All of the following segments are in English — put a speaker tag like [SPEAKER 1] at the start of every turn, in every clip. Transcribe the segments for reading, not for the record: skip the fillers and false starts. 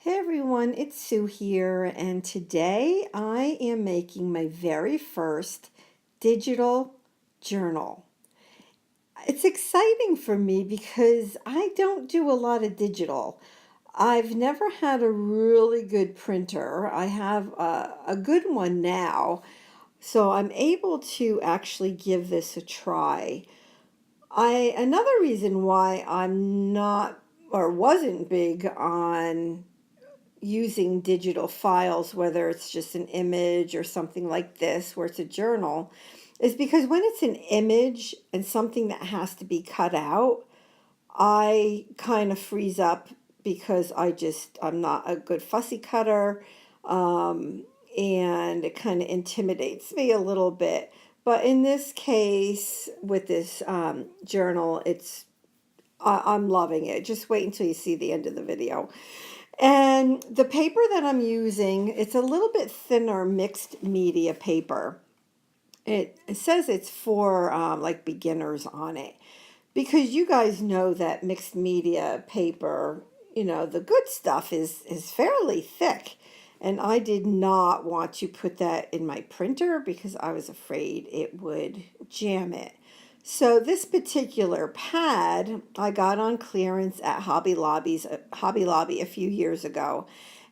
[SPEAKER 1] Hey everyone, it's Sue here, and today I am making my very first digital journal. It's exciting for me because I don't do a lot of digital. I've never had a really good printer. I have a good one now, so I'm able to actually give this a try. Another reason why I'm not or wasn't big on using digital files, whether it's just an image or something like this, where it's a journal, is because when it's an image and something that has to be cut out, I kind of freeze up because I'm not a good fussy cutter. Um, and it kind of intimidates me a little bit. But in this case, with this journal, I'm loving it. Just wait until you see the end of the video. And the paper that I'm using, it's a little bit thinner mixed media paper. It says it's for like beginners on it because you guys know that mixed media paper, the good stuff is fairly thick. And I did not want to put that in my printer because I was afraid it would jam it. So this particular pad I got on clearance at Hobby Lobby a few years ago.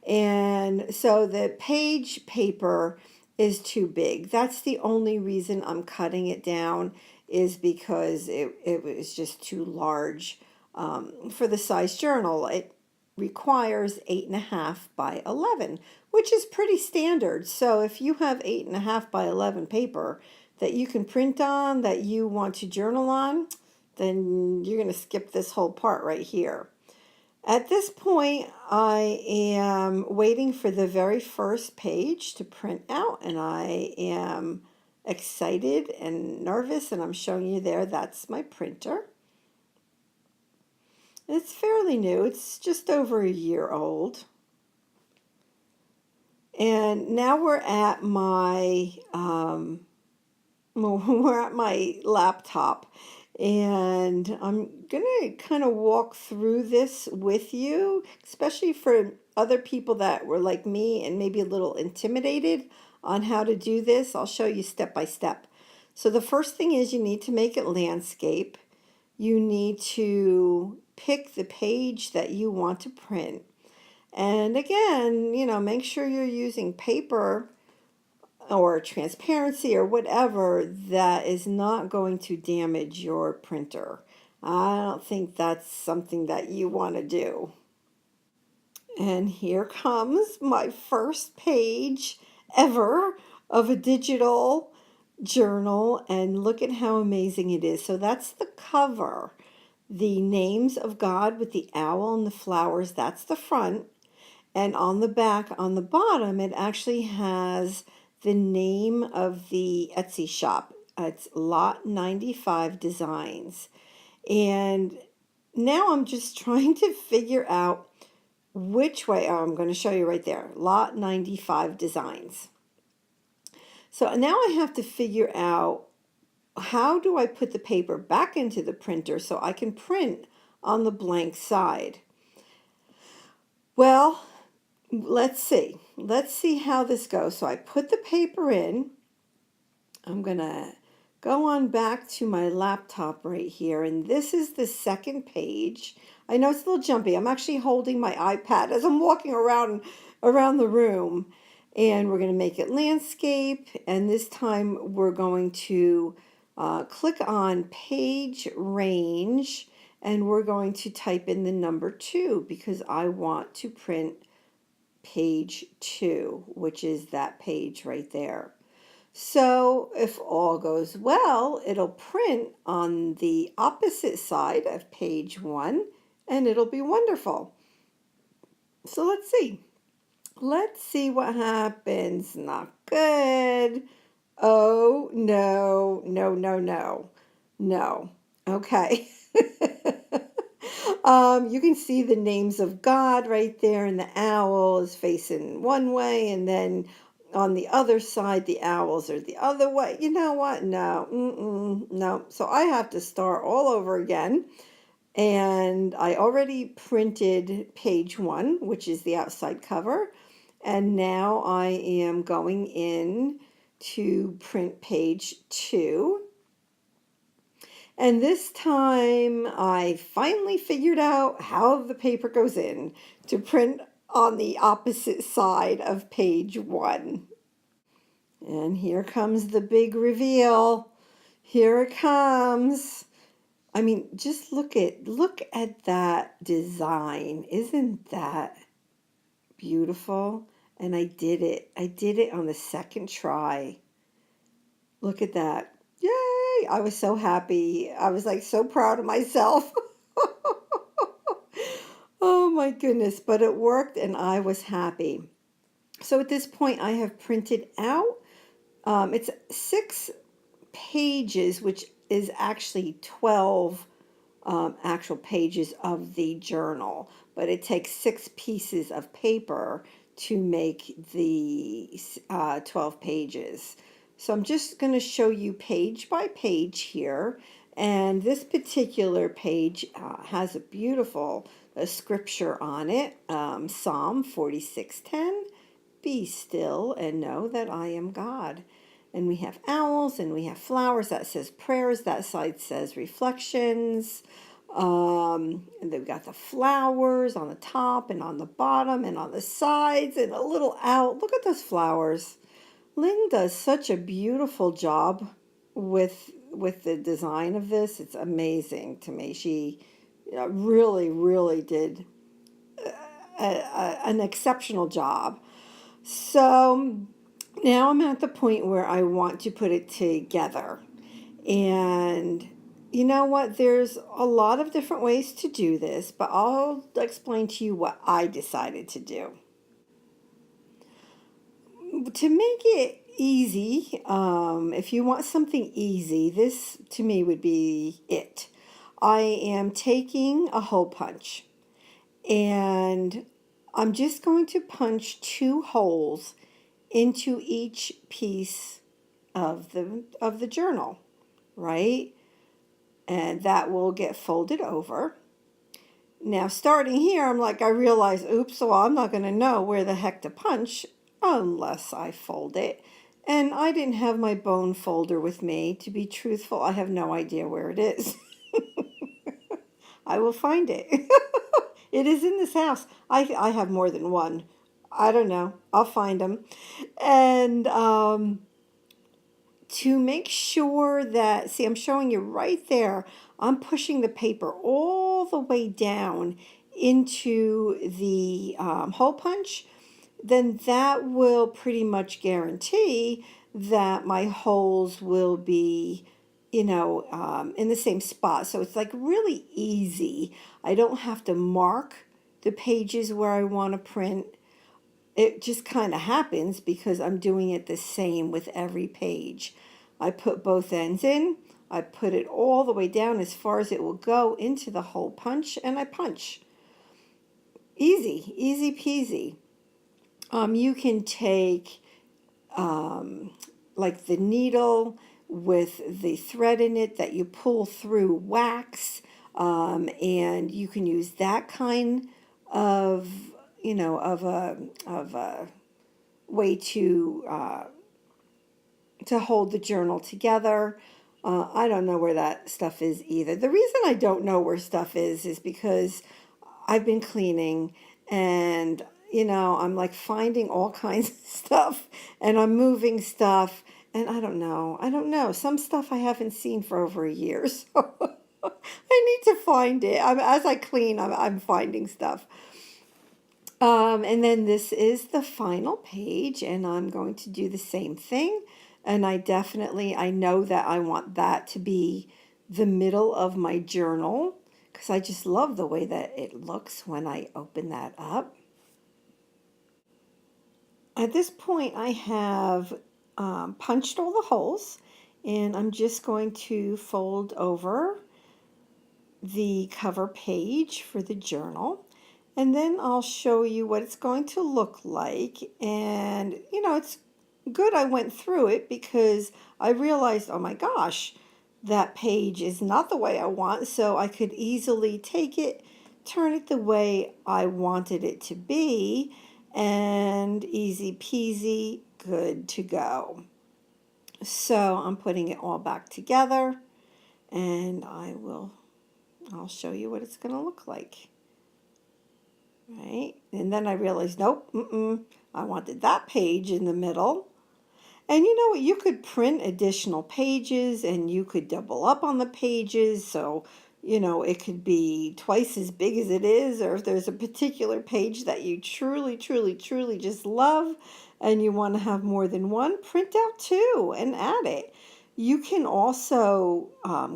[SPEAKER 1] And so the page paper is too big. That's the only reason I'm cutting it down, is because it was just too large for the size journal. It requires 8.5 by 11, which is pretty standard. So if you have 8.5 by 11 paper that you can print on, that you want to journal on, then you're going to skip this whole part right here. At this point, I am waiting for the very first page to print out, and I am excited and nervous, and I'm showing you there, that's my printer. It's fairly new. It's just over a year old. And now we're at my laptop, and I'm gonna kind of walk through this with you, especially for other people that were like me and maybe a little intimidated on how to do this. I'll show you step by step. So the first thing is you need to make it landscape. You need to pick the page that you want to print. And again, make sure you're using paper or transparency or whatever that is not going to damage your printer. I don't think that's something that you want to do. And here comes my first page ever of a digital journal, and look at how amazing it is. So that's the cover. The names of God with the owl and the flowers, that's the front. And on the back, on the bottom, it actually has the name of the Etsy shop. It's Lot 95 Designs. And now I'm just trying to figure out which way. Oh, I'm going to show you right there. Lot 95 Designs. So now I have to figure out, how do I put the paper back into the printer so I can print on the blank side? Well, let's see. Let's see how this goes. So I put the paper in. I'm going to go on back to my laptop right here, and this is the second page. I know it's a little jumpy. I'm actually holding my iPad as I'm walking around the room, and we're going to make it landscape, and this time we're going to click on page range, and we're going to type in the number 2 because I want to print page 2, which is that page right there. So if all goes well, it'll print on the opposite side of page 1, and it'll be wonderful. So let's see. Let's see what happens. Not good. Oh, no, no, no, no, no. Okay. You can see the names of God right there, and the owl is facing one way, and then on the other side, the owls are the other way. You know what? No, no. So I have to start all over again. And I already printed page 1, which is the outside cover. And now I am going in to print page 2. And this time I finally figured out how the paper goes in to print on the opposite side of page 1. And here comes the big reveal. Here it comes. I mean, just look at that design. Isn't that beautiful? And I did it. I did it on the second try. Look at that. Yay! I was so happy. I was like so proud of myself. Oh my goodness, but it worked and I was happy. So at this point I have printed out, it's 6 pages, which is actually 12 actual pages of the journal, but it takes 6 pieces of paper to make the 12 pages. So I'm just going to show you page by page here. And this particular page has a beautiful scripture on it, Psalm 46:10. Be still and know that I am God. And we have owls and we have flowers. That says prayers. That side says reflections. And they've got the flowers on the top and on the bottom and on the sides and a little owl. Look at those flowers. Lynn does such a beautiful job with the design of this. It's amazing to me. She really did an exceptional job. So now I'm at the point where I want to put it together. And you know what? There's a lot of different ways to do this, but I'll explain to you what I decided to do. To make it easy, if you want something easy, this to me would be it. I am taking a hole punch and I'm just going to punch 2 holes into each piece of the journal, right? And that will get folded over. Now, starting here, I'm like, I realize, oops, so I'm not going to know where the heck to punch unless I fold it. And I didn't have my bone folder with me. To be truthful, I have no idea where it is. I will find it. It is in this house. I have more than one. I don't know. I'll find them. And to make sure that, see, I'm showing you right there, I'm pushing the paper all the way down into the hole punch, then that will pretty much guarantee that my holes will be, in the same spot. So it's like really easy. I don't have to mark the pages where I want to print. It just kind of happens because I'm doing it the same with every page. I put both ends in, I put it all the way down as far as it will go into the hole punch, and I punch. Easy, easy peasy. You can take like the needle with the thread in it that you pull through wax, and you can use that kind of of a way to hold the journal together. I don't know where that stuff is either. The reason I don't know where stuff is because I've been cleaning and I'm like finding all kinds of stuff and I'm moving stuff and I don't know. I don't know. Some stuff I haven't seen for over a year. So I need to find it. As I clean, I'm finding stuff. And then this is the final page, and I'm going to do the same thing. And I know that I want that to be the middle of my journal because I just love the way that it looks when I open that up. At this point, I have punched all the holes, and I'm just going to fold over the cover page for the journal. And then I'll show you what it's going to look like. And, it's good I went through it because I realized, oh my gosh, that page is not the way I want, so I could easily take it, turn it the way I wanted it to be, and easy peasy, good to go. So I'm putting it all back together, and I'll show you what it's going to look like. Right? And then I realized, nope, I wanted that page in the middle. And you know what? You could print additional pages and you could double up on the pages. So, it could be twice as big as it is. Or if there's a particular page that you truly, truly, truly just love and you want to have more than one, print out two and add it. You can also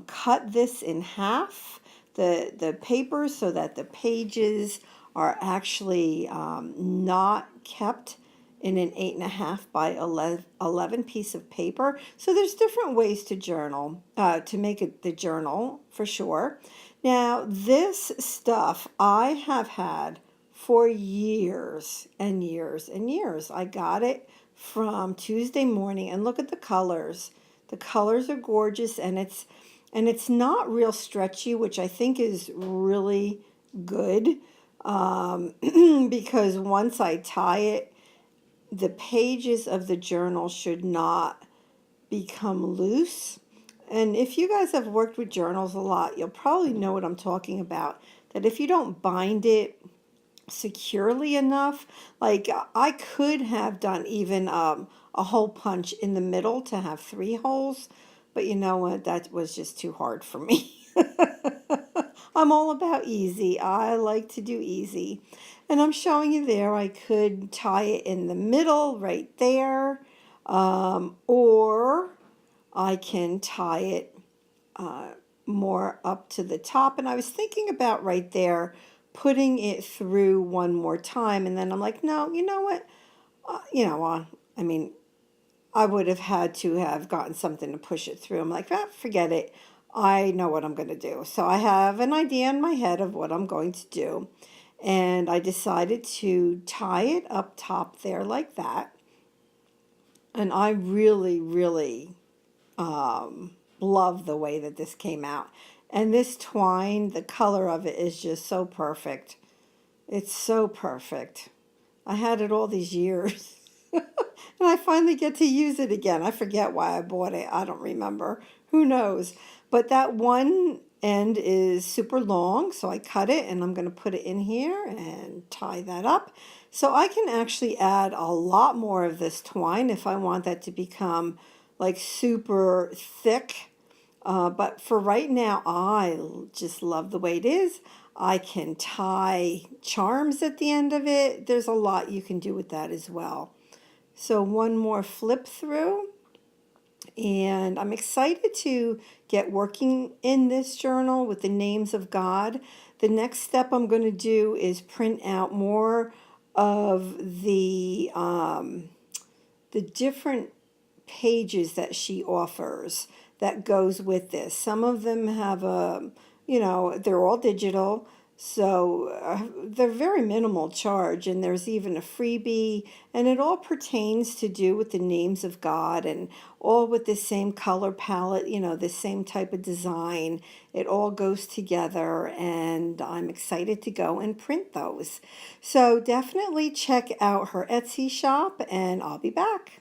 [SPEAKER 1] cut this in half, the paper, so that the pages are actually not kept in an 8.5 by 11 piece of paper. So there's different ways to journal, to make it the journal for sure. Now this stuff I have had for years and years and years. I got it from Tuesday Morning, and look at the colors. The colors are gorgeous, and it's not real stretchy, which I think is really good, because once I tie it, the pages of the journal should not become loose. And if you guys have worked with journals a lot, you'll probably know what I'm talking about. That if you don't bind it securely enough, like I could have done even a hole punch in the middle to have 3 holes, but you know what? That was just too hard for me. I'm all about easy. I like to do easy. And I'm showing you there, I could tie it in the middle right there, or I can tie it more up to the top. And I was thinking about right there, putting it through one more time. And then I'm like, no, you know what? I mean, I would have had to have gotten something to push it through. I'm like, forget it. I know what I'm going to do. So I have an idea in my head of what I'm going to do. And I decided to tie it up top there like that. And I really, really love the way that this came out. And this twine, the color of it is just so perfect. It's so perfect. I had it all these years. And I finally get to use it again. I forget why I bought it. I don't remember. Who knows? But that one end is super long, so I cut it and I'm going to put it in here and tie that up. So I can actually add a lot more of this twine if I want that to become like super thick. But for right now, I just love the way it is. I can tie charms at the end of it. There's a lot you can do with that as well. So one more flip through, and I'm excited to get working in this journal with the names of God. The next step I'm going to do is print out more of the different pages that she offers that goes with this. Some of them have they're all digital, so they're very minimal charge, and there's even a freebie, and it all pertains to do with the names of God, and all with the same color palette, the same type of design. It all goes together, and I'm excited to go and print those. So definitely check out her Etsy shop, and I'll be back.